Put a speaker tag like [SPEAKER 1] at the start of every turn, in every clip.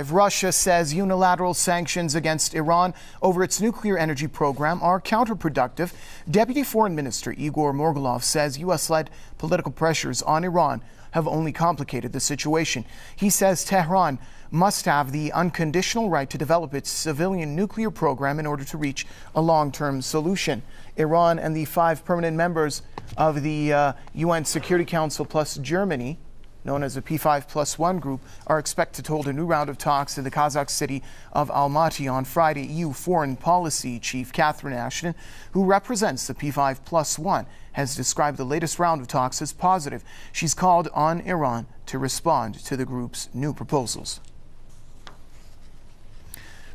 [SPEAKER 1] Russia says unilateral sanctions against Iran over its nuclear energy program are counterproductive. Deputy Foreign Minister Igor Morgulov says U.S.-led political pressures on Iran have only complicated the situation. He says Tehran must have the unconditional right to develop its civilian nuclear program in order to reach a long-term solution. Iran and the 5 permanent members of the UN Security Council plus Germany, known as the P5+1 group, are expected to hold a new round of talks in the Kazakh city of Almaty on Friday. EU Foreign Policy Chief Catherine Ashton, who represents the P5+1, has described the latest round of talks as positive. She's called on Iran to respond to the group's new proposals.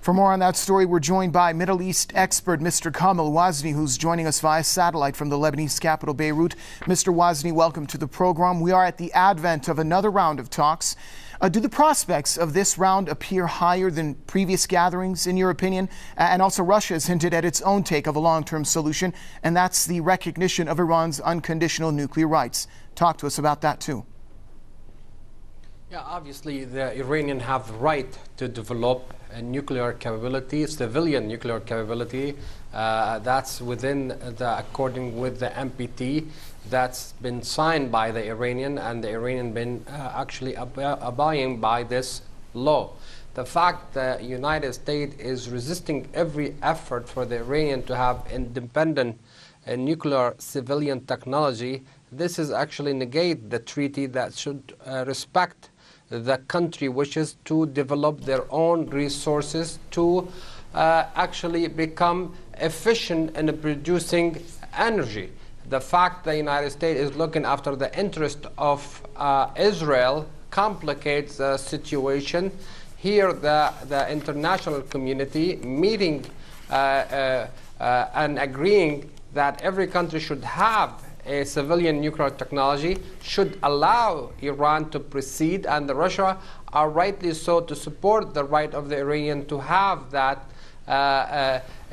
[SPEAKER 1] For more on that story, we're joined by Middle East expert Mr. Kamal Wazni, who's joining us via satellite from the Lebanese capital, Beirut. Mr. Wazni, welcome to the program. We are at the advent of another round of talks. Do the prospects of this round appear higher than previous gatherings, in your opinion? And also, Russia has hinted at its own take of a long-term solution, and that's the recognition of Iran's unconditional nuclear rights. Talk to us about that, too.
[SPEAKER 2] Yeah, obviously, the Iranians have the right to develop a nuclear capability, civilian nuclear capability. That's according with the NPT that's been signed by the Iranian, and the Iranian been actually abiding by this law. The fact that the United States is resisting every effort for the Iranian to have independent nuclear civilian technology, this is actually negate the treaty that should respect the country wishes to develop their own resources to actually become efficient in producing energy. The fact the United States is looking after the interest of Israel complicates the situation. Here the international community meeting and agreeing that every country should have a civilian nuclear technology should allow Iran to proceed, and the Russia are rightly so to support the right of the Iranian to have that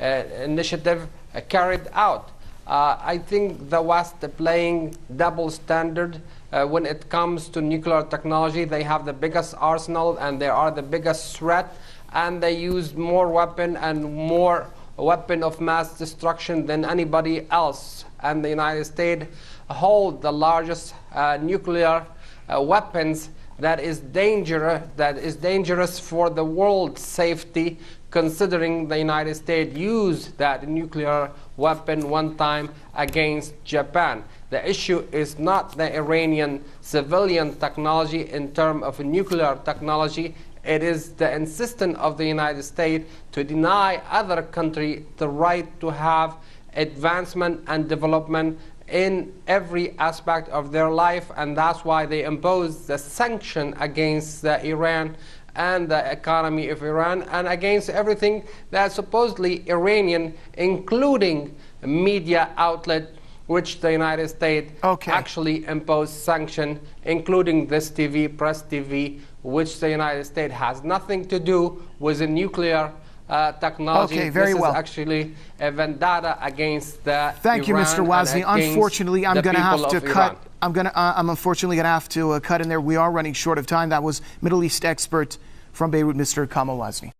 [SPEAKER 2] initiative carried out. I think the West playing double standard when it comes to nuclear technology. They have the biggest arsenal and they are the biggest threat, and they use more weapon and more weapon of mass destruction than anybody else. And the United States hold the largest nuclear weapons that is dangerous for the world's safety, considering the United States used that nuclear weapon one time against Japan. The issue is not the Iranian civilian technology in terms of nuclear technology. It is the insistence of the United States to deny other countries the right to have advancement and development in every aspect of their life, and that's why they impose the sanction against Iran and the economy of Iran and against everything that supposedly Iranian, including media outlet, which the United States actually imposed sanction, including this TV, Press TV, which the United States has nothing to do with the nuclear technology.
[SPEAKER 1] Very well.
[SPEAKER 2] This is actually a vendetta against the
[SPEAKER 1] Thank you, Mr. Wazni. Unfortunately, I'm going to have to cut. I'm unfortunately going to have to cut in there. We are running short of time. That was Middle East expert from Beirut, Mr. Kamal Wazni.